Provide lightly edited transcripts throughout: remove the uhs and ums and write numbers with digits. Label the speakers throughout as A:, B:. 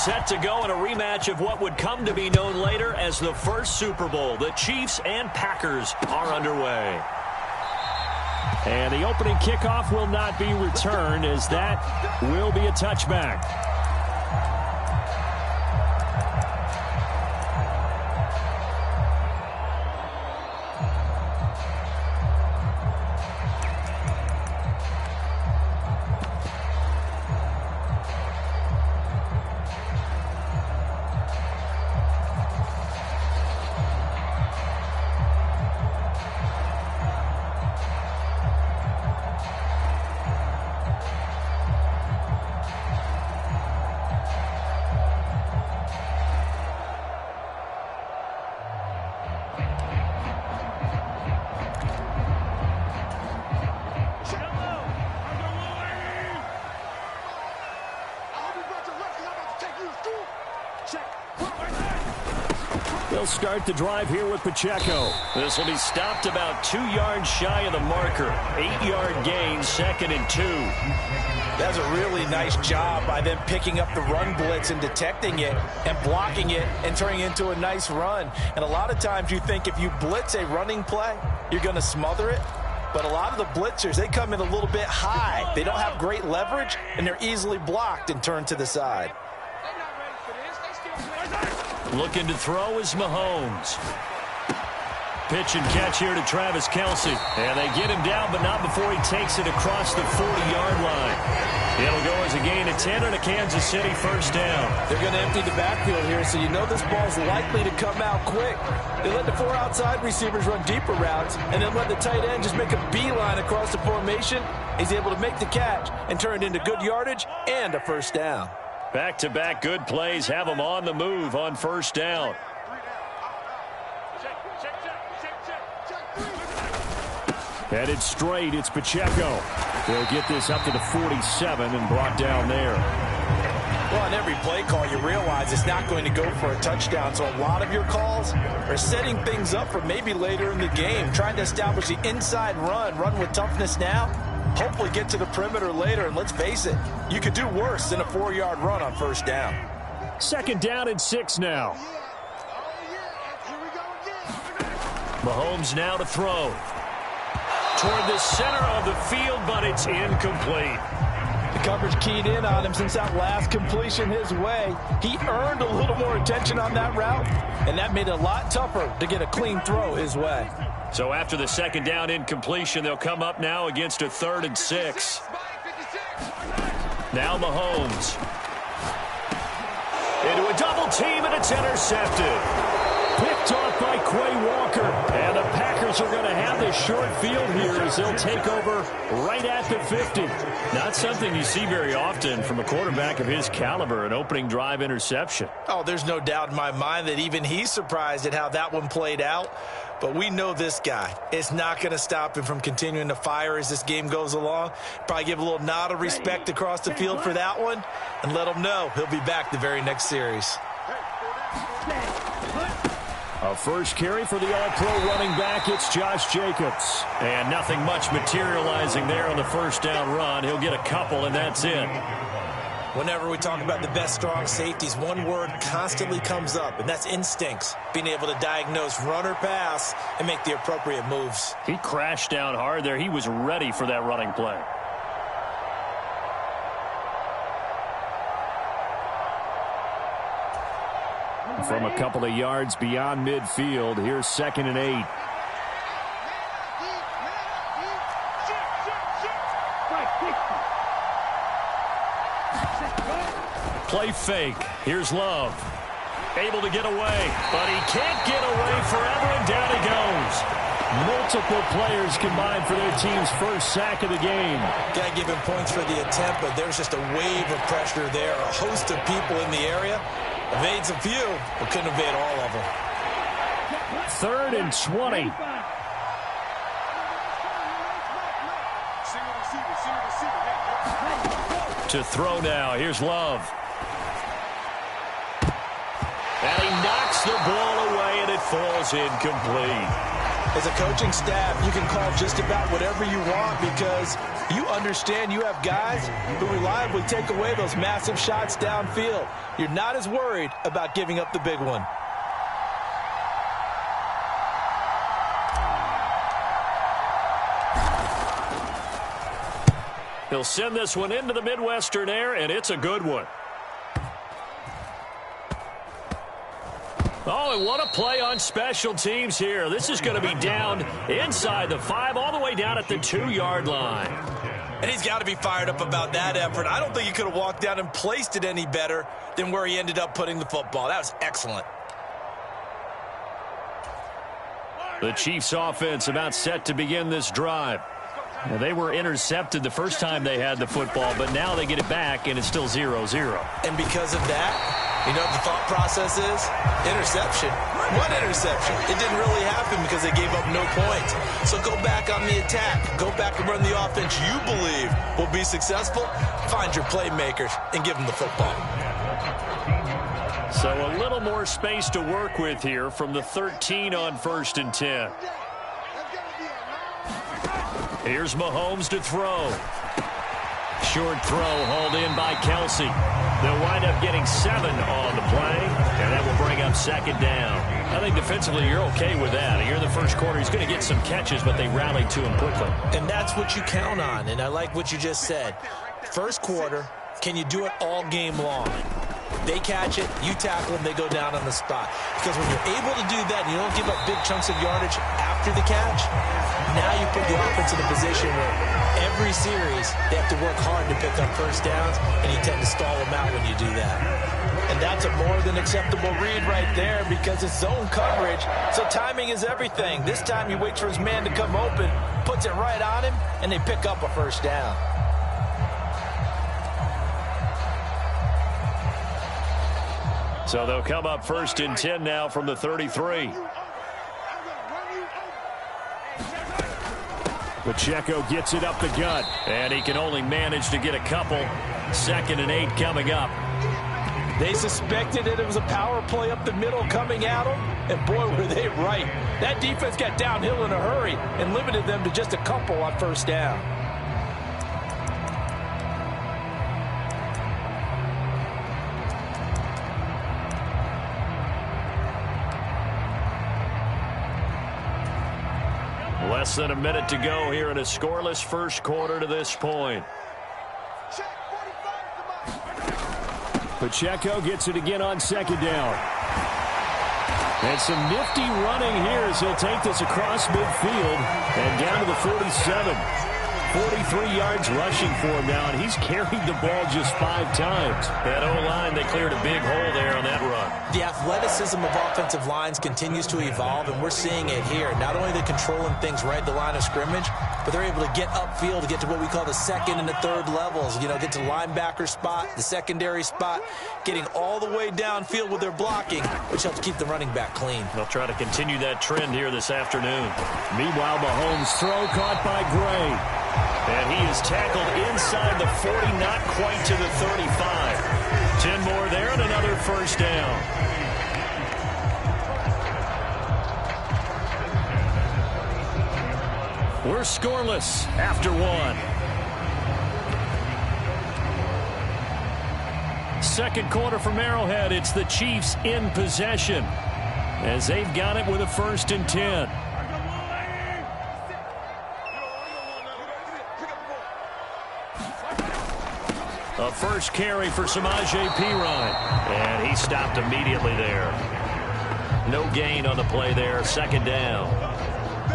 A: set to go in a rematch of what would come to be known later as the first Super Bowl. The Chiefs and Packers are underway. And the opening kickoff will not be returned, as that will be a touchback. They'll start the drive here with Pacheco. This will be stopped about 2 yards shy of the marker. 8-yard gain, 2nd and 2.
B: That's a really nice job by them picking up the run blitz and detecting it and blocking it and turning it into a nice run. And a lot of times you think if you blitz a running play, you're going to smother it. But a lot of the blitzers, they come in a little bit high. They don't have great leverage, and they're easily blocked and turned to the side.
A: Looking to throw is Mahomes. Pitch and catch here to Travis Kelce. And they get him down, but not before he takes it across the 40-yard line. It'll go as a gain of 10 and a Kansas City first down.
B: They're going to empty the backfield here, so you know this ball's likely to come out quick. They let the 4 outside receivers run deeper routes, and then let the tight end just make a beeline across the formation. He's able to make the catch and turn it into good yardage and a first down.
A: Back-to-back good plays have them on the move on first down. Headed straight, it's Pacheco. They'll get this up to the 47 and brought down there.
B: Well, on every play call, you realize it's not going to go for a touchdown. So a lot of your calls are setting things up for maybe later in the game, trying to establish the inside run with toughness now. Hopefully get to the perimeter later, and let's face it, you could do worse than a 4-yard run on first down.
A: 2nd down and 6 now. Mahomes now to throw. Toward the center of the field, but it's incomplete.
B: The coverage keyed in on him since that last completion his way. He earned a little more attention on that route, and that made it a lot tougher to get a clean throw his way.
A: So after the 2nd down incompletion, they'll come up now against a 3rd and 6. Now Mahomes. Into a double team, and it's intercepted. Picked off by Quay Walker. And the Packers are going to have this short field here as they'll take over right at the 50. Not something you see very often from a quarterback of his caliber, an opening drive interception.
B: Oh, there's no doubt in my mind that even he's surprised at how that one played out. But we know this guy. It's not going to stop him from continuing to fire as this game goes along. Probably give a little nod of respect across the field for that one and let him know he'll be back the very next series.
A: A first carry for the All-Pro running back, it's Josh Jacobs. And nothing much materializing there on the first down run. He'll get a couple, and that's it.
B: Whenever we talk about the best strong safeties, one word constantly comes up, and that's instincts. Being able to diagnose run or pass and make the appropriate moves.
A: He crashed down hard there. He was ready for that running play. From a couple of yards beyond midfield, here's 2nd and 8. Play fake. Here's Love. Able to get away, but he can't get away forever, and down he goes. Multiple players combined for their team's first sack of the game.
B: Got to give him points for the attempt, but there's just a wave of pressure there. A host of people in the area. Evades a few, but couldn't evade all of them.
A: 3rd and 20. To throw now. Here's Love. And he knocks the ball away, and it falls incomplete.
B: As a coaching staff, you can call just about whatever you want because you understand you have guys who reliably take away those massive shots downfield. You're not as worried about giving up the big one.
A: He'll send this one into the Midwestern air, and it's a good one. Oh, and what a play on special teams here. This is going to be down inside the 5, all the way down at the 2-yard line.
B: And he's got to be fired up about that effort. I don't think he could have walked down and placed it any better than where he ended up putting the football. That was excellent.
A: The Chiefs offense about set to begin this drive. Now, they were intercepted the first time they had the football, but now they get it back, and it's still 0-0.
B: And because of that, you know what the thought process is? Interception. What interception? It didn't really happen because they gave up no points. So go back on the attack. Go back and run the offense you believe will be successful. Find your playmakers and give them the football.
A: So a little more space to work with here from the 13 on 1st and 10. Here's Mahomes to throw. Short throw hauled in by Kelsey. They'll wind up getting 7 on the play, and that will bring up 2nd down. I think defensively you're okay with that. You're in the first quarter. He's going to get some catches, but they rallied to him quickly.
B: And that's what you count on, and I like what you just said. First quarter, can you do it all game long? They catch it, you tackle them, they go down on the spot. Because when you're able to do that and you don't give up big chunks of yardage after the catch, now you put the offense in a position where every series they have to work hard to pick up first downs, and you tend to stall them out when you do that. And that's a more than acceptable read right there because it's zone coverage, so timing is everything. This time he waits for his man to come open, puts it right on him, and they pick up a first down.
A: So they'll come up 1st and 10 now from the 33. Pacheco gets it up the gut, and he can only manage to get a couple. 2nd and 8 coming up.
B: They suspected that it was a power play up the middle coming at them, and boy, were they right. That defense got downhill in a hurry and limited them to just a couple on first down.
A: Less than a minute to go here in a scoreless first quarter to this point. Pacheco gets it again on 2nd down. And some nifty running here as he'll take this across midfield and down to the 47. 43 yards rushing for him now, and he's carried the ball just 5 times. That O-line, they cleared a big hole there on that run.
B: The athleticism of offensive lines continues to evolve, and we're seeing it here. Not only are they controlling things right at the line of scrimmage, but they're able to get upfield to get to what we call the 2nd and the 3rd levels. You know, get to the linebacker spot, the secondary spot, getting all the way downfield with their blocking, which helps keep the running back clean.
A: They'll try to continue that trend here this afternoon. Meanwhile, Mahomes' throw caught by Gray. And he is tackled inside the 40, not quite to the 35. 10 more there and another first down. We're scoreless after 1. Second quarter from Arrowhead. It's the Chiefs in possession as they've got it with a 1st and 10. A first carry for Samaje Perine, and he stopped immediately there. No gain on the play there, 2nd down.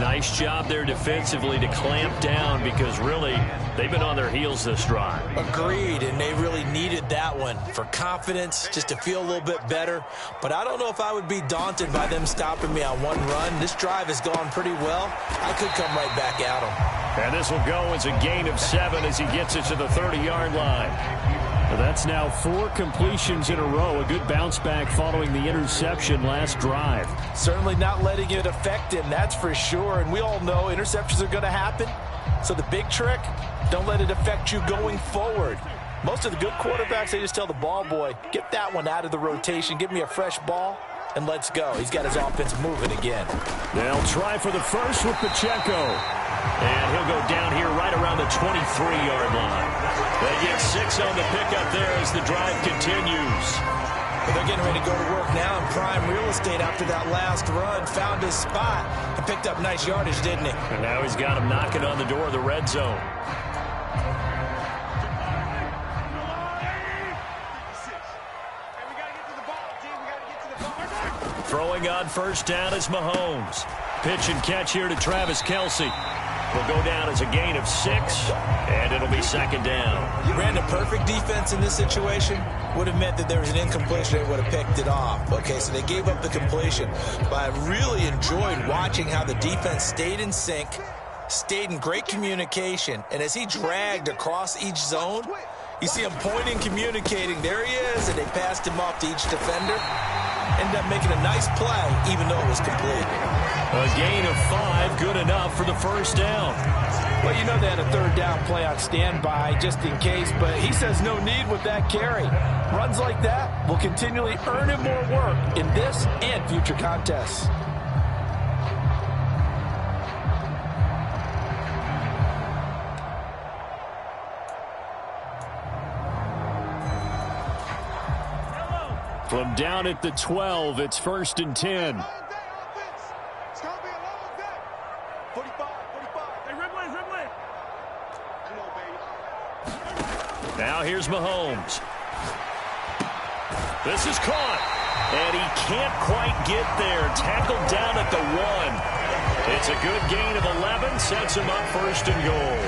A: Nice job there defensively to clamp down because really they've been on their heels this drive.
B: Agreed, and they really needed that one for confidence, just to feel a little bit better. But I don't know if I would be daunted by them stopping me on one run. This drive has gone pretty well. I could come right back at them.
A: And this will go as a gain of 7 as he gets it to the 30-yard line. Well, that's now 4 completions in a row. A good bounce back following the interception last drive.
B: Certainly not letting it affect him, that's for sure. And we all know interceptions are going to happen. So the big trick, don't let it affect you going forward. Most of the good quarterbacks, they just tell the ball boy, get that one out of the rotation, give me a fresh ball, and let's go. He's got his offense moving again.
A: They'll try for the first with Pacheco. And he'll go down here right around the 23-yard line. They get 6 on the pickup there as the drive continues.
B: But they're getting ready to go to work now in prime real estate after that last run. Found his spot and picked up nice yardage, didn't he?
A: And now he's got him knocking on the door of the red zone. Throwing on first down is Mahomes. Pitch and catch here to Travis Kelce. Will go down as a gain of 6, and it'll be second down.
B: Ran a perfect defense in this situation. Would have meant that there was an incompletion. They would have picked it off. Okay, so they gave up the completion. But I really enjoyed watching how the defense stayed in sync, stayed in great communication, and as he dragged across each zone, you see him pointing, communicating. There he is, and they passed him off to each defender. Ended up making a nice play, even though it was complete.
A: A gain of 5, good enough for the first down.
B: Well, you know they had a third down play on standby just in case, but he says no need with that carry. Runs like that will continually earn him more work in this and future contests.
A: From down at the 12, it's 1st and 10. Now here's Mahomes. This is caught. And he can't quite get there. Tackled down at the 1. It's a good gain of 11. Sets him up 1st and goal.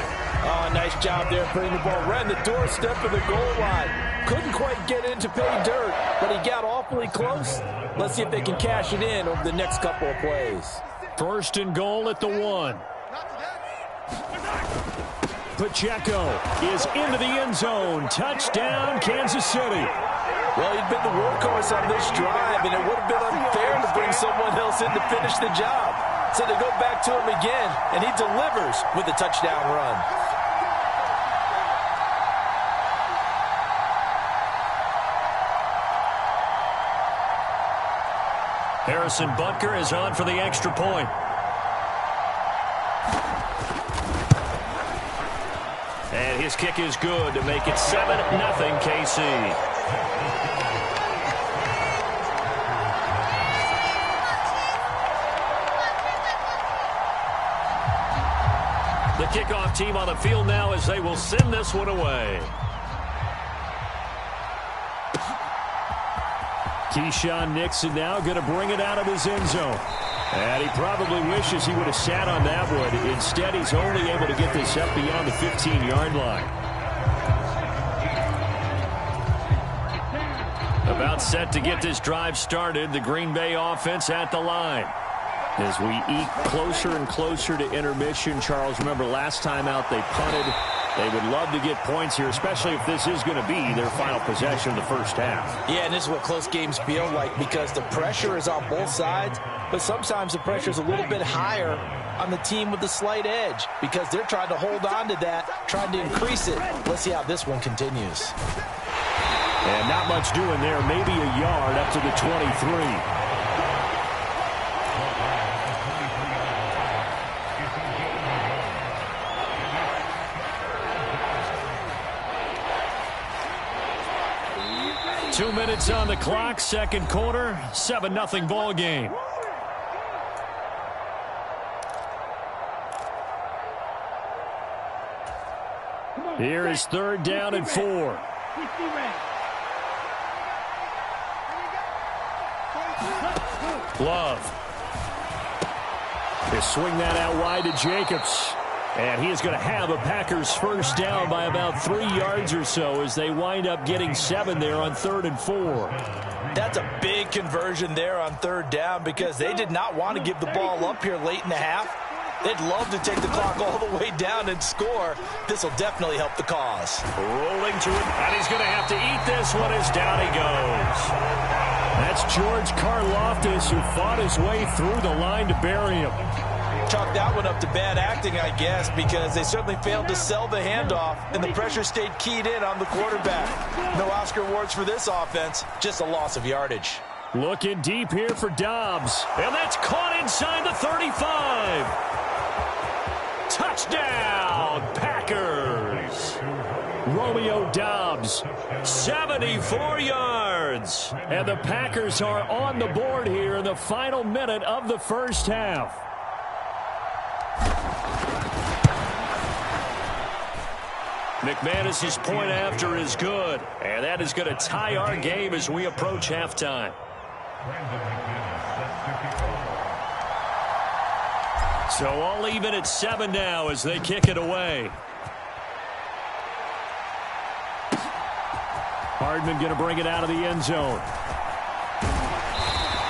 B: Oh, nice job there putting the ball right in the doorstep of the goal line. Couldn't quite get in to pay dirt, but he got awfully close. Let's see if they can cash it in over the next couple of plays.
A: 1st and goal at the 1. Pacheco is into the end zone. Touchdown, Kansas City.
B: Well, he'd been the workhorse on this drive, and it would have been unfair to bring someone else in to finish the job. So they go back to him again, and he delivers with a touchdown run.
A: Harrison Butker is on for the extra point. And his kick is good to make it 7-0 KC. The kickoff team on the field now as they will send this one away. Keyshawn Nixon now going to bring it out of his end zone. And he probably wishes he would have sat on that one. Instead, he's only able to get this up beyond the 15-yard line. About set to get this drive started. The Green Bay offense at the line. As we eke closer and closer to intermission, Charles, remember last time out they punted. They would love to get points here, especially if this is going to be their final possession of the first half.
B: Yeah, and this is what close games feel like because the pressure is on both sides, but sometimes the pressure is a little bit higher on the team with the slight edge because they're trying to hold on to that, trying to increase it. Let's see how this one continues.
A: And not much doing there, maybe a yard up to the 23. 2 minutes on the clock, second quarter, 7-0 ball game. Here is 3rd down and 4. Love. They swing that out wide to Jacobs. And he is going to have a Packers first down by about 3 yards or so as they wind up getting 7 there on 3rd and 4.
B: That's a big conversion there on 3rd down because they did not want to give the ball up here late in the half. They'd love to take the clock all the way down and score. This will definitely help the cause.
A: Rolling to it, and he's going to have to eat this one as down he goes. That's George Karlaftis who fought his way through the line to bury him.
B: Chalk that one up to bad acting, I guess, because they certainly failed to sell the handoff, and the pressure stayed keyed in on the quarterback. No Oscar awards for this offense, just a loss of yardage.
A: Looking deep here for Dobbs. And that's caught inside the 35. Touchdown, Packers. Romeo Dobbs, 74 yards. And the Packers are on the board here in the final minute of the first half. McManus's point after is good. And that is going to tie our game as we approach halftime. So all even at 7 now as they kick it away. Hardman going to bring it out of the end zone.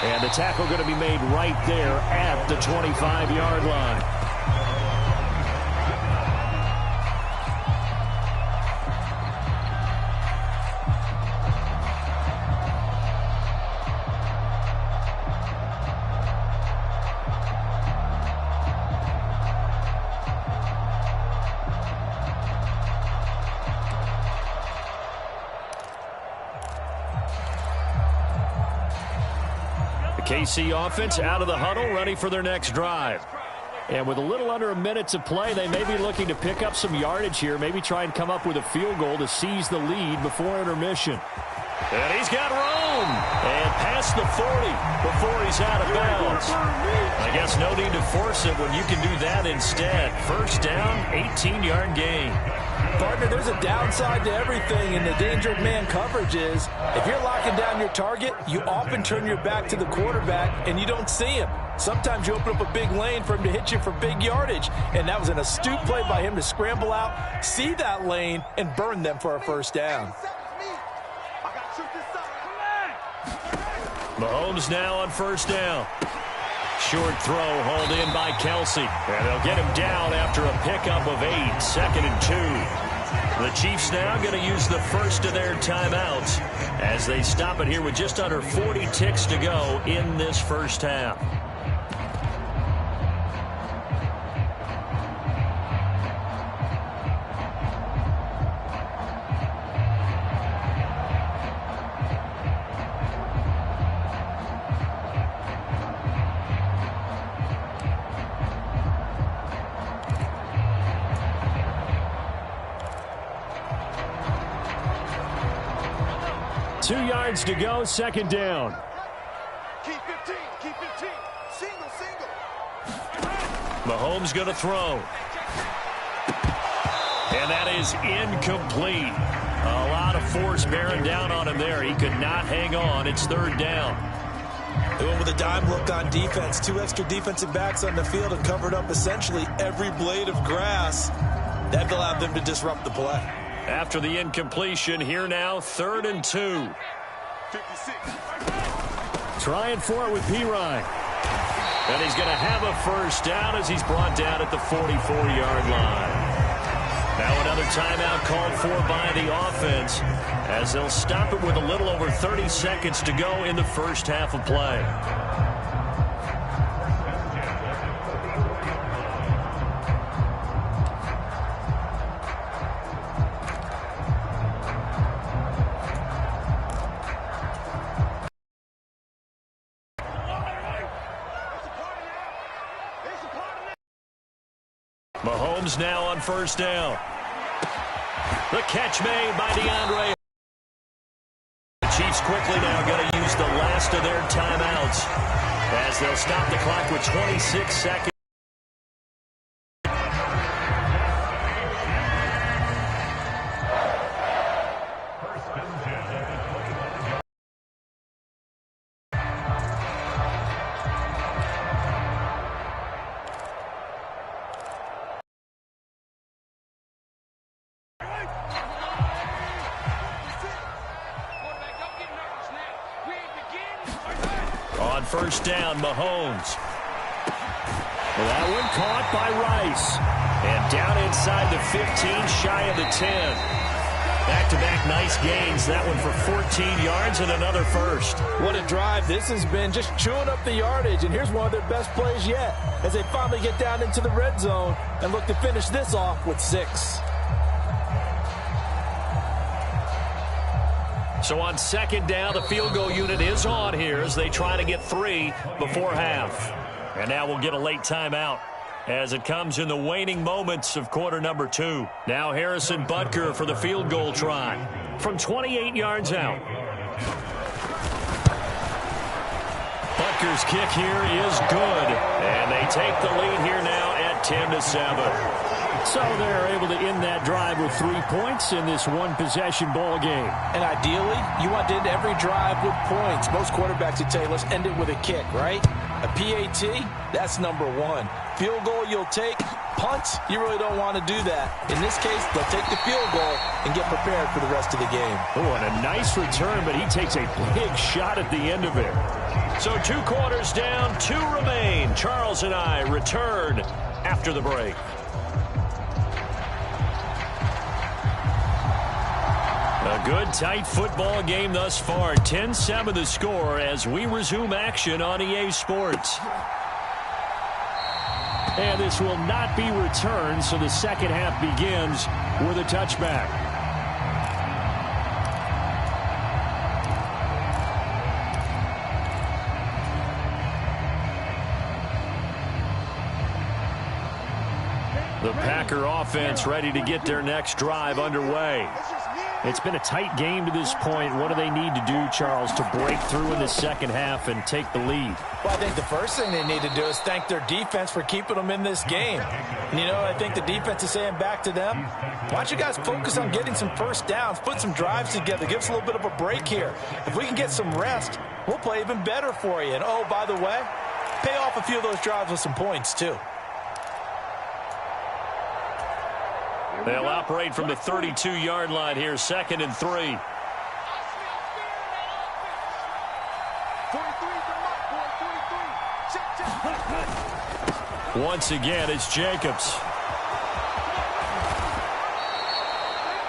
A: And the tackle going to be made right there at the 25-yard line. KC offense out of the huddle, ready for their next drive. And with a little under a minute to play, they may be looking to pick up some yardage here, maybe try and come up with a field goal to seize the lead before intermission. And he's got room. And past the 40 before he's out of bounds. I guess no need to force it when you can do that instead. First down, 18-yard gain.
B: Partner, there's a downside to everything, and the danger of man coverage is if you're locking down your target, you often turn your back to the quarterback and you don't see him. Sometimes you open up a big lane for him to hit you for big yardage, and that was an astute play by him to scramble out, see that lane, and burn them for a first down.
A: Mahomes now on first down. Short throw hauled in by Kelsey. And they'll get him down after a pickup of 8, 2nd and 2. The Chiefs now going to use the first of their timeouts as they stop it here with just under 40 ticks to go in this first half. To go, second down.
C: Keep 15, keep 15. Single.
A: Mahomes going to throw. And that is incomplete. A lot of force bearing down on him there. He could not hang on. It's third down.
B: They went with a dime look on defense. 2 extra defensive backs on the field and covered up essentially every blade of grass. That allowed them to disrupt the play.
A: After the incompletion, here now, 3rd and 2.
C: 56.
A: Trying for it with Pirine. And he's going to have a first down as he's brought down at the 44-yard line. Now another timeout called for by the offense as they'll stop it with a little over 30 seconds to go in the first half of play. Mahomes now on first down. The catch made by DeAndre. The Chiefs quickly now going to use the last of their timeouts as they'll stop the clock with 26 seconds. First down, Mahomes. Well, that one caught by Rice. And down inside the 15, shy of the 10. Back-to-back nice gains. That one for 14 yards and another first.
B: What a drive. This has been just chewing up the yardage. And here's one of their best plays yet as they finally get down into the red zone and look to finish this off with 6.
A: So on second down, the field goal unit is on here as they try to get 3 before half. And now we'll get a late timeout as it comes in the waning moments of quarter number 2. Now Harrison Butker for the field goal try from 28 yards out. Butker's kick here is good, and they take the lead here now at 10-7. So they're able to end that drive with 3 points in this one-possession ball game.
B: And ideally, you want to end every drive with points. Most quarterbacks would tell you, let's end it with a kick, right? A PAT, that's number 1. Field goal you'll take. Punts, you really don't want to do that. In this case, they'll take the field goal and get prepared for the rest of the game.
A: Oh, and a nice return, but he takes a big shot at the end of it. So 2 quarters down, 2 remain. Charles and I return after the break. A good, tight football game thus far. 10-7 the score as we resume action on EA Sports. And this will not be returned, so the second half begins with a touchback. The Packer offense ready to get their next drive underway. It's been a tight game to this point. What do they need to do, Charles, to break through in the second half and take the lead?
B: Well, I think the first thing they need to do is thank their defense for keeping them in this game. And, you know, I think the defense is saying back to them, why don't you guys focus on getting some first downs, put some drives together, give us a little bit of a break here. If we can get some rest, we'll play even better for you. And, oh, by the way, pay off a few of those drives with some points, too.
A: They'll operate from the 32-yard line here, 2nd and 3. Once again, it's Jacobs.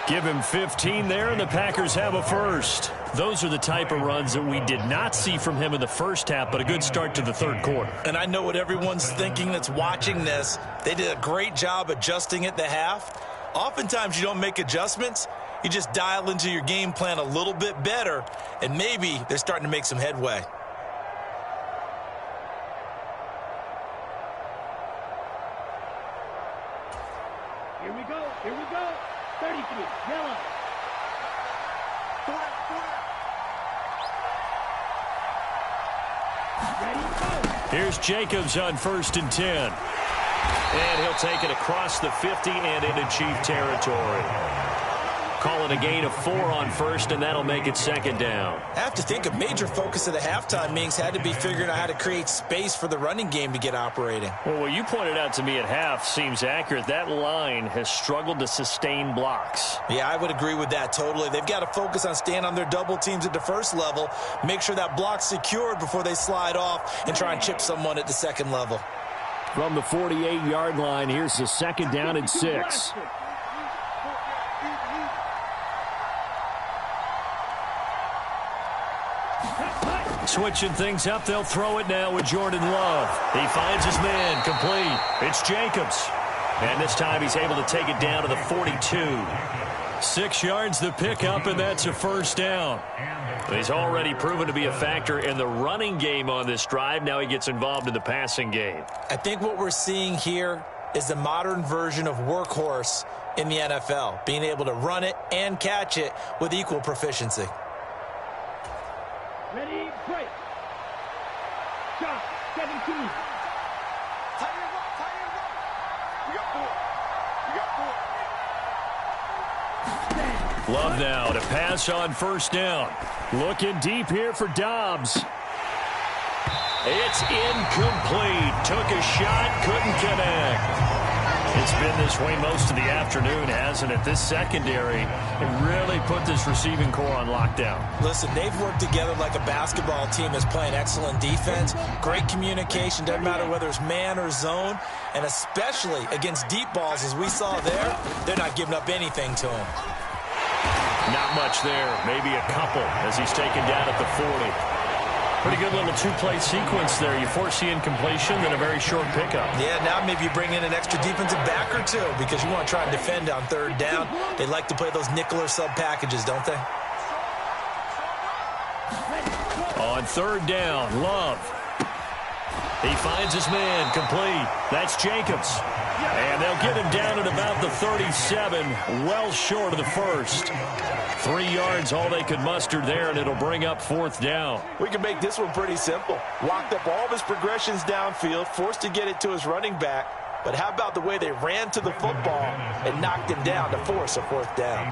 A: Give him 15 there, and the Packers have a first. Those are the type of runs that we did not see from him in the first half, but a good start to the third quarter.
B: And I know what everyone's thinking that's watching this. They did a great job adjusting at the half. Oftentimes you don't make adjustments. You just dial into your game plan a little bit better, and maybe they're starting to make some headway.
D: Here we go. 33, yellow. Ready, go.
A: Here's Jacobs on 1st and 10. And he'll take it across the 50 and into Chief territory. Call it a gain of 4 on 1st, and that'll make it 2nd down.
B: I have to think a major focus of the halftime meetings had to be figuring out how to create space for the running game to get operating.
A: Well, what you pointed out to me at half seems accurate. That line has struggled to sustain blocks.
B: Yeah, I would agree with that totally. They've got to focus on staying on their double teams at the first level, make sure that block's secured before they slide off and try and chip someone at the second level.
A: From the 48-yard line, here's the 2nd down and 6. Switching things up, they'll throw it now with Jordan Love. He finds his man, complete. It's Jacobs. And this time he's able to take it down to the 42. 6 yards the pickup, and that's a first down. He's already proven to be a factor in the running game on this drive. Now he gets involved in the passing game.
B: I think what we're seeing here is the modern version of workhorse in the NFL, being able to run it and catch it with equal proficiency.
D: Ready, break. Shot, 17.
A: Love now to pass on 1st down. Looking deep here for Dobbs. It's incomplete. Took a shot, couldn't connect. It's been this way most of the afternoon, hasn't it? This secondary can really put this receiving core on lockdown.
B: Listen, they've worked together like a basketball team that's playing excellent defense. Great communication, doesn't matter whether it's man or zone. And especially against deep balls, as we saw there, they're not giving up anything to him.
A: Not much there, maybe a couple as he's taken down at the 40. Pretty good little 2-play sequence there. You force the incompletion, then a very short pickup.
B: Yeah, now maybe you bring in an extra defensive back or two because you want to try and defend on 3rd down. They like to play those nickel or sub packages, don't they?
A: On third down, Love. He finds his man, complete. That's Jacobs. And they'll get him down at about the 37, well short of the first. 3 yards, all they could muster there, and it'll bring up fourth down.
B: We can make this one pretty simple. Locked up all of his progressions downfield, forced to get it to his running back. But how about the way they ran to the football and knocked him down to force a fourth down?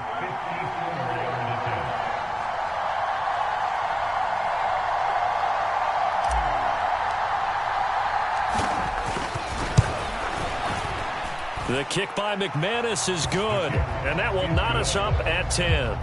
A: The kick by McManus is good, and that will knot us up at 10.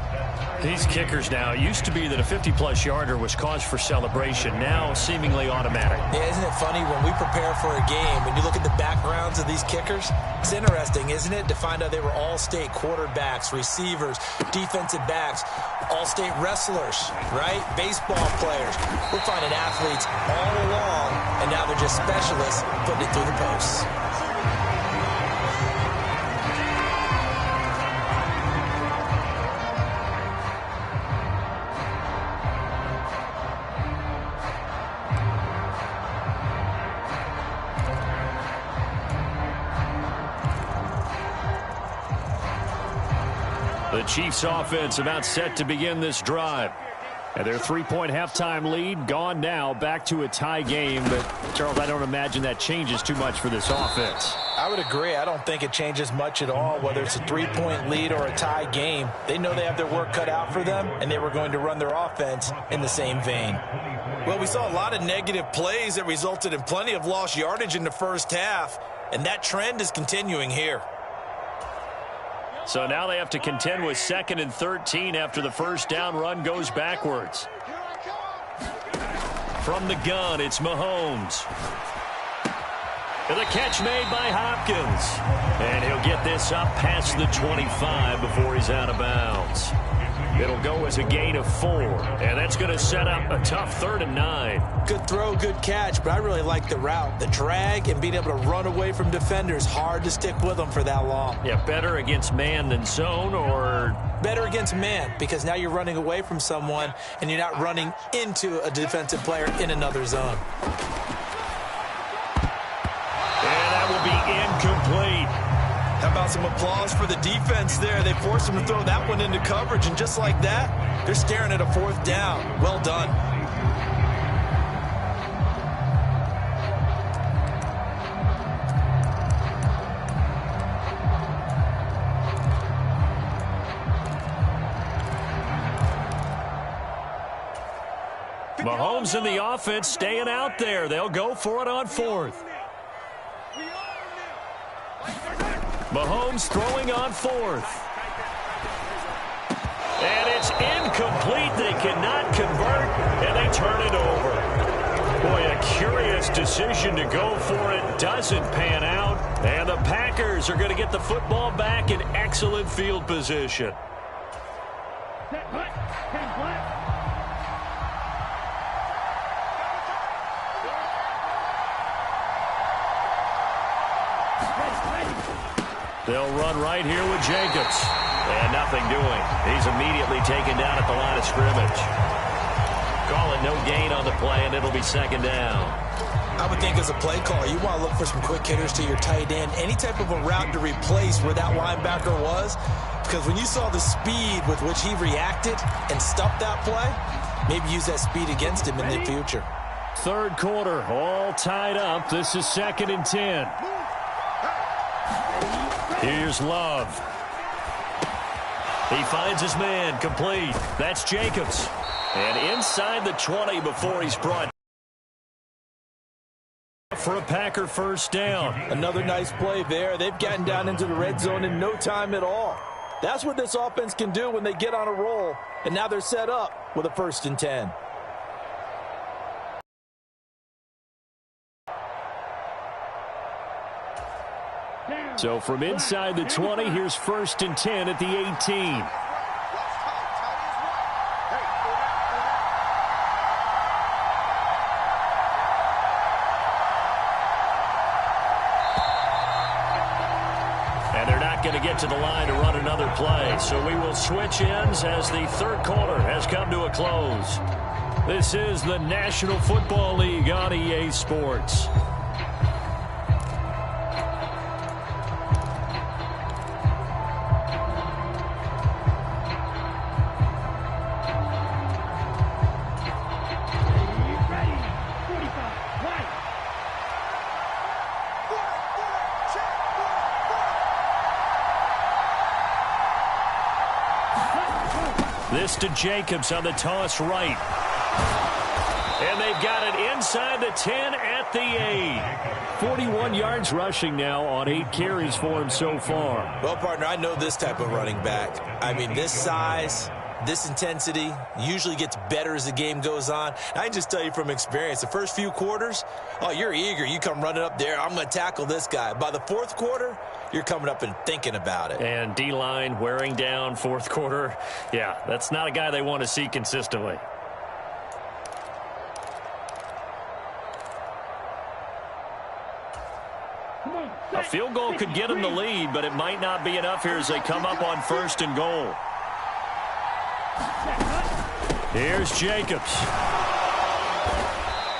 A: These kickers now, it used to be that a 50-plus yarder was cause for celebration, now seemingly automatic.
B: Yeah, isn't it funny when we prepare for a game, when you look at the backgrounds of these kickers, it's interesting, isn't it, to find out they were all-state quarterbacks, receivers, defensive backs, all-state wrestlers, right? Baseball players. We're finding athletes all along, and now they're just specialists putting it through the posts.
A: The Chiefs offense about set to begin this drive. And their 3-point halftime lead gone now, back to a tie game. But, Charles, I don't imagine that changes too much for this offense.
B: I would agree. I don't think it changes much at all, whether it's a 3-point lead or a tie game. They know they have their work cut out for them, and they were going to run their offense in the same vein. Well, we saw a lot of negative plays that resulted in plenty of lost yardage in the first half, and that trend is continuing here.
A: So now they have to contend with 2nd and 13 after the first down run goes backwards. From the gun, it's Mahomes. And the catch made by Hopkins. And he'll get this up past the 25 before he's out of bounds. It'll go as a gain of 4, and that's going to set up a tough 3rd and 9.
B: Good throw, good catch, but I really like the route. The drag and being able to run away from defenders, hard to stick with them for that long.
A: Yeah, better against man than zone, or?
B: Better against man, because now you're running away from someone, and you're not running into a defensive player in another zone.
A: And that will be incomplete.
B: How about some applause for the defense there? They forced him to throw that one into coverage, and just like that, they're staring at a 4th down. Well done.
A: Mahomes and the offense staying out there. They'll go for it on 4th. Mahomes throwing on 4th. And it's incomplete. They cannot convert, and they turn it over. Boy, a curious decision to go for it. Doesn't pan out. And the Packers are going to get the football back in excellent field position. They'll run right here with Jacobs. And nothing doing. He's immediately taken down at the line of scrimmage. Call it no gain on the play, and it'll be 2nd down.
B: I would think as a play caller, you want to look for some quick hitters to your tight end. Any type of a route to replace where that linebacker was. Because when you saw the speed with which he reacted and stopped that play, maybe use that speed against him in the future.
A: 3rd quarter, all tied up. This is 2nd and 10. Here's Love. He finds his man, complete. That's Jacobs. And inside the 20 before he's brought for a Packer 1st down.
B: Another nice play there. They've gotten down into the red zone in no time at all. That's what this offense can do when they get on a roll. And now they're set up with a 1st and 10.
A: So from inside the 20, here's 1st and 10 at the 18. going to get to the line to run another play. So we will switch ends as the third quarter has come to a close. This is the National Football League on EA Sports. This to Jacobs on the toss right. And they've got it inside the 10 at the 8. 41 yards rushing now on 8 carries for him so far.
B: Well, partner, I know this type of running back. I mean, this size, this intensity usually gets better as the game goes on. I can just tell you from experience, the first few quarters, oh, you're eager. You come running up there, I'm going to tackle this guy. By the fourth quarter, you're coming up and thinking about it.
A: And D-line wearing down fourth quarter. Yeah, that's not a guy they want to see consistently. A field goal could get them the lead, but it might not be enough here as they come up on 1st and goal. Here's Jacobs.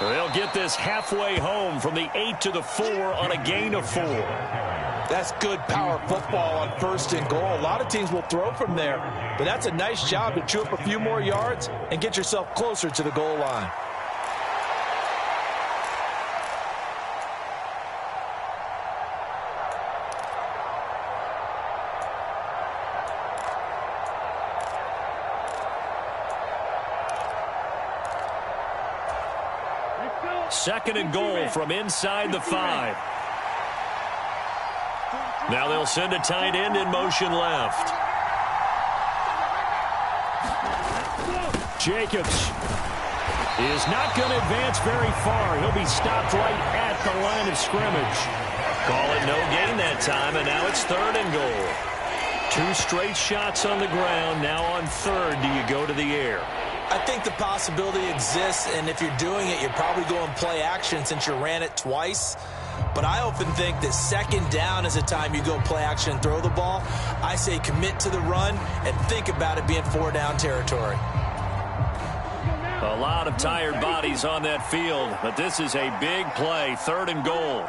A: They'll get this halfway home from the 8 to the 4 on a gain of 4.
B: That's good power football on 1st and goal. A lot of teams will throw from there, but that's a nice job to chew up a few more yards and get yourself closer to the goal line.
A: Second and goal from inside the 5. Now they'll send a tight end in motion left. Jacobs is not going to advance very far. He'll be stopped right at the line of scrimmage. Call it no gain that time, and now it's 3rd and goal. 2 straight shots on the ground. Now on 3rd, do you go to the air?
B: I think the possibility exists, and if you're doing it, you're probably going play action since you ran it twice. But I often think that 2nd down is a time you go play action and throw the ball. I say commit to the run and think about it being 4-down territory.
A: A lot of tired bodies on that field, but this is a big play. 3rd and goal.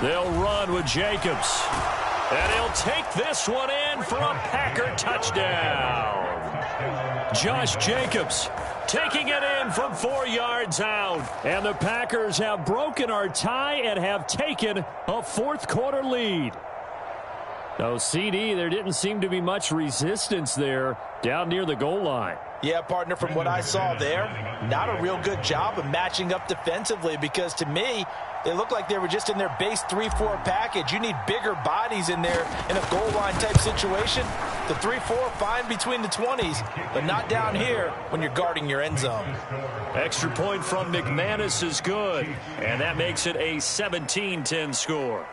A: They'll run with Jacobs. And he'll take this one in for a Packer touchdown. Josh Jacobs taking it in from 4 yards out. And the Packers have broken our tie and have taken a fourth quarter lead. No, CD, there didn't seem to be much resistance there down near the goal line.
B: Yeah, partner, from what I saw there, not a real good job of matching up defensively because to me, they look like they were just in their base 3-4 package. You need bigger bodies in there in a goal line type situation. The 3-4, fine between the 20s, but not down here when you're guarding your end zone.
A: Extra point from McManus is good, and that makes it a 17-10 score.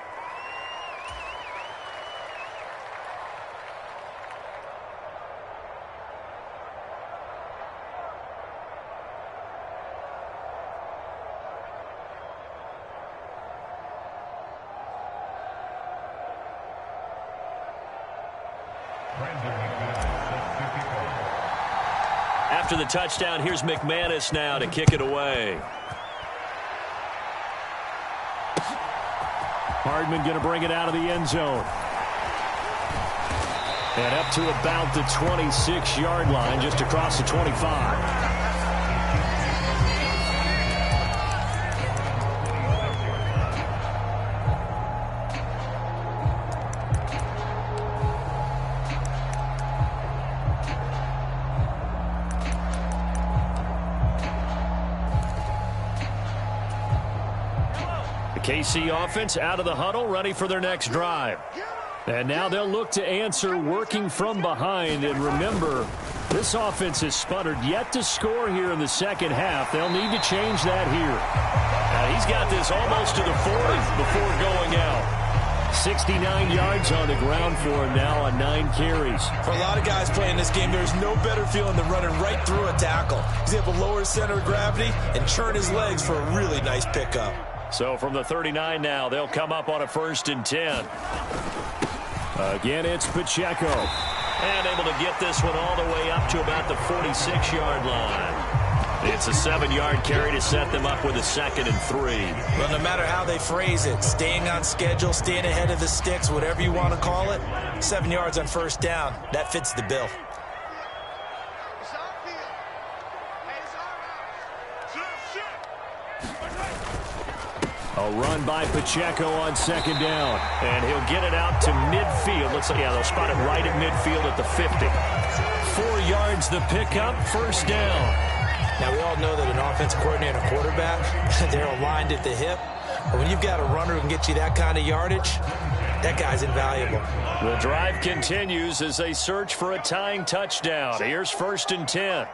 A: After the touchdown, here's McManus now to kick it away. Hardman going to bring it out of the end zone. And up to about the 26-yard line, just across the 25. KC offense out of the huddle, ready for their next drive. And now they'll look to answer working from behind. And remember, this offense has sputtered yet to score here in the second half. They'll need to change that here. He's got this almost to the 40 before going out. 69 yards on the ground for him now on 9 carries.
B: For a lot of guys playing this game, there's no better feeling than running right through a tackle. He's able to lower his center of gravity and churn his legs for a really nice pickup.
A: So from the 39 now, they'll come up on a 1st and 10. Again, it's Pacheco. And able to get this one all the way up to about the 46-yard line. It's a 7-yard carry to set them up with a 2nd and 3.
B: Well, no matter how they phrase it, staying on schedule, staying ahead of the sticks, whatever you want to call it, 7 yards on 1st down, that fits the bill.
A: A run by Pacheco on 2nd down. And he'll get it out to midfield. Looks like, yeah, they'll spot it right at midfield at the 50. 4 yards the pickup, 1st down.
B: Now, we all know that an offensive coordinator and a quarterback, they're aligned at the hip. But when you've got a runner who can get you that kind of yardage, that guy's invaluable.
A: The drive continues as they search for a tying touchdown. Here's 1st and 10.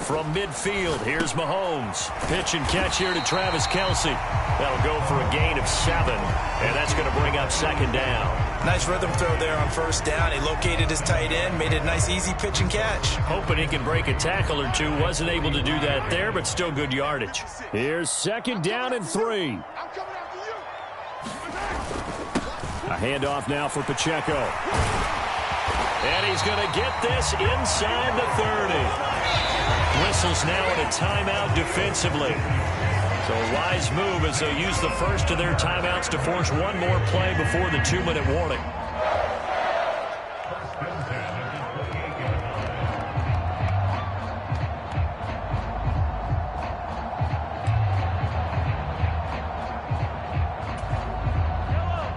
A: From midfield, here's Mahomes. Pitch and catch here to Travis Kelce. That'll go for a gain of 7, and that's going to bring up 2nd down.
B: Nice rhythm throw there on 1st down. He located his tight end, made it a nice easy pitch and catch.
A: Hoping he can break a tackle or two. Wasn't able to do that there, but still good yardage. Here's 2nd down and 3. A handoff now for Pacheco. And he's going to get this inside the 30. Whistles now at a timeout defensively. So a wise move as they use the first of their timeouts to force one more play before the 2-minute warning.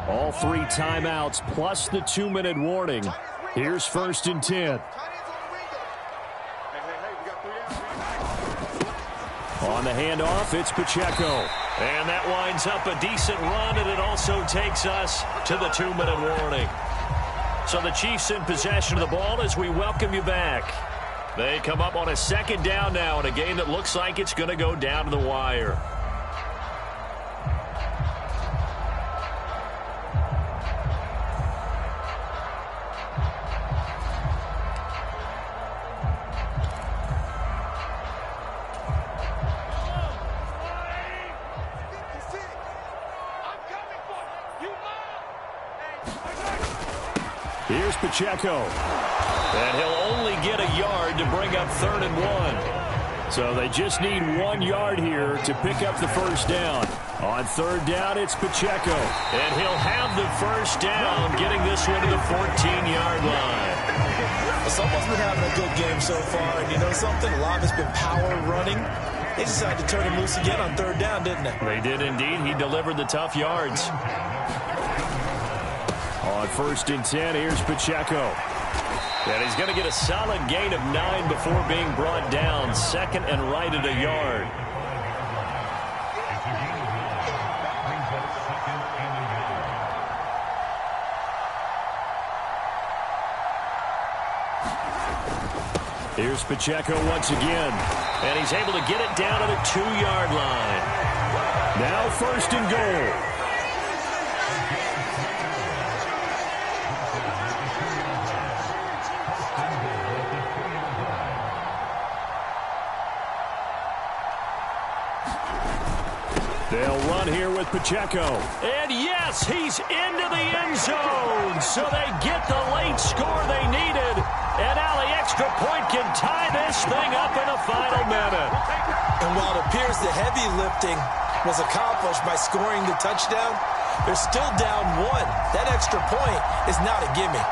A: All 3 timeouts plus the 2-minute warning. Here's 1st and 10. On the handoff, it's Pacheco. And that winds up a decent run, and it also takes us to the 2-minute warning. So the Chiefs in possession of the ball as we welcome you back. They come up on a 2nd down now in a game that looks like it's going to go down to the wire. Here's Pacheco. And he'll only get a yard to bring up 3rd and 1. So they just need 1 yard here to pick up the 1st down. On 3rd down, it's Pacheco. And he'll have the 1st down, getting this one to the 14-yard line.
B: Someone's been having a good game so far, and you know something? A lot of it's been power running. They decided to turn him loose again on 3rd down, didn't they?
A: They did indeed. He delivered the tough yards. On 1st and 10, here's Pacheco. And he's going to get a solid gain of 9 before being brought down. 2nd and right at a yard. Here's Pacheco once again. And he's able to get it down to the 2-yard line. Now 1st and goal. They'll run here with Pacheco. And yes, he's into the end zone. So they get the late score they needed. And now the extra point can tie this thing up in the final minute.
B: And while it appears the heavy lifting was accomplished by scoring the touchdown, they're still down 1. That extra point is not a gimme.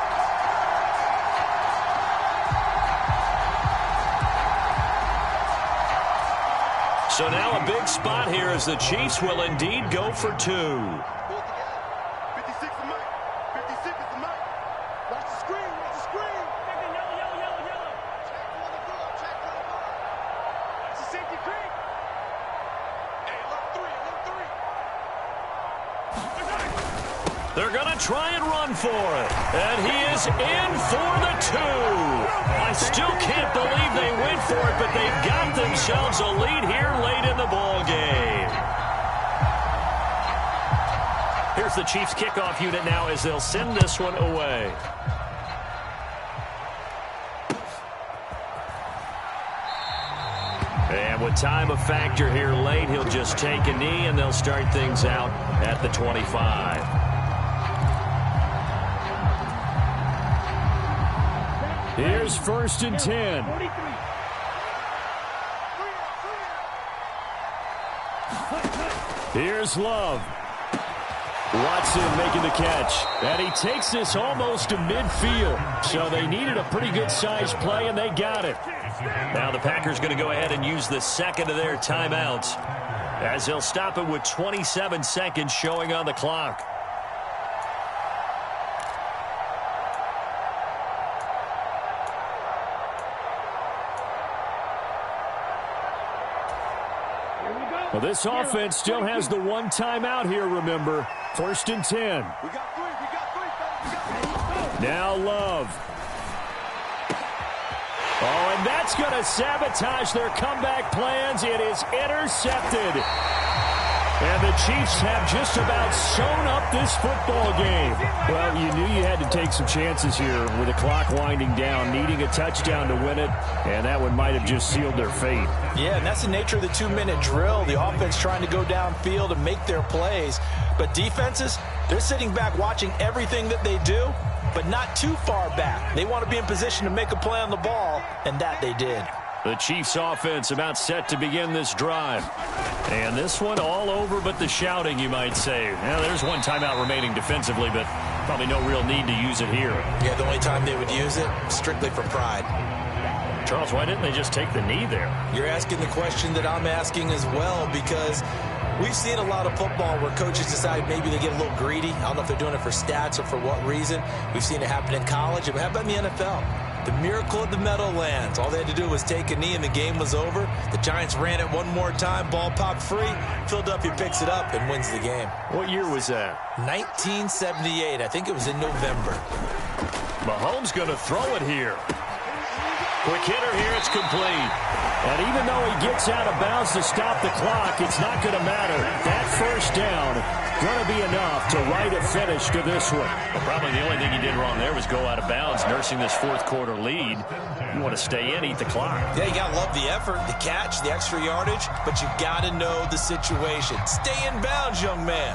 A: So now a big spot here as the Chiefs will indeed go for 2.
C: 56 is Mike. 56 is Mike. Watch the screen. Watch the screen. Yellow. Check for the ball. Watch the safety creep. Hey, look 3.
A: They're going to try and run for it. And he is in for the 2. I still can't believe they went for it, but they've got themselves a lead here late in the ball game. Here's the Chiefs kickoff unit now as they'll send this one away. With time a factor here late, he'll just take a knee, and they'll start things out at the 25. Here's 1st and 10. Here's Love. Watson making the catch. And he takes this almost to midfield. So they needed a pretty good-sized play, and they got it. Now the Packers going to go ahead and use the second of their timeouts, as they'll stop it with 27 seconds showing on the clock. Well, this offense still has the one timeout here, remember. 1st and 10.
C: We got three.
A: Now Love. Oh, and that's going to sabotage their comeback plans. It is intercepted. And the Chiefs have just about sewn up this football game. Well, you knew you had to take some chances here with the clock winding down, needing a touchdown to win it, and that one might have just sealed their fate.
B: Yeah, and that's the nature of the 2-minute drill. The offense trying to go downfield and make their plays. But defenses, they're sitting back watching everything that they do, but not too far back. They want to be in position to make a play on the ball, and that they did.
A: The Chiefs offense about set to begin this drive. And this one all over but the shouting, you might say. Now, there's one timeout remaining defensively, but probably no real need to use it here.
B: Yeah, the only time they would use it, strictly for pride.
A: Charles, why didn't they just take the knee there?
B: You're asking the question that I'm asking as well, because we've seen a lot of football where coaches decide maybe they get a little greedy. I don't know if they're doing it for stats or for what reason. We've seen it happen in college. But how about in the NFL? The miracle of the Meadowlands. All they had to do was take a knee and the game was over. The Giants ran it one more time. Ball popped free. Philadelphia picks it up and wins the game.
A: What year was that?
B: 1978. I think it was in November.
A: Mahomes going to throw it here. Quick hitter here. It's complete. And even though he gets out of bounds to stop the clock, it's not going to matter. That first down going to be enough to write a finish to this one. Well, probably the only thing he did wrong there was go out of bounds, nursing this fourth quarter lead. You want to stay in, eat the clock.
B: Yeah, you got to love the effort, the catch, the extra yardage, but you got to know the situation. Stay in bounds, young man.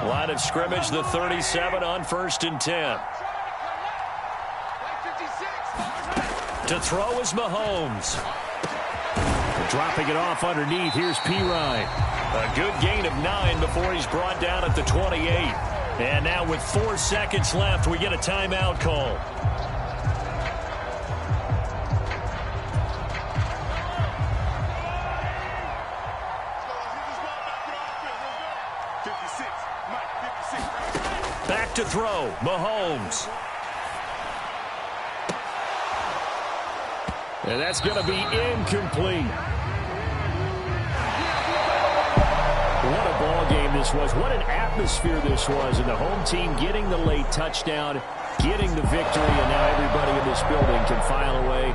A: Line of scrimmage, the 37 on 1st and 10. To throw is Mahomes. Dropping it off underneath. Here's Pirine. A good gain of 9 before he's brought down at the 28. And now with 4 seconds left, we get a timeout call. Back to throw. Mahomes. And that's going to be incomplete. What a ball game this was. What an atmosphere this was. And the home team getting the late touchdown, getting the victory, and now everybody in this building can file away.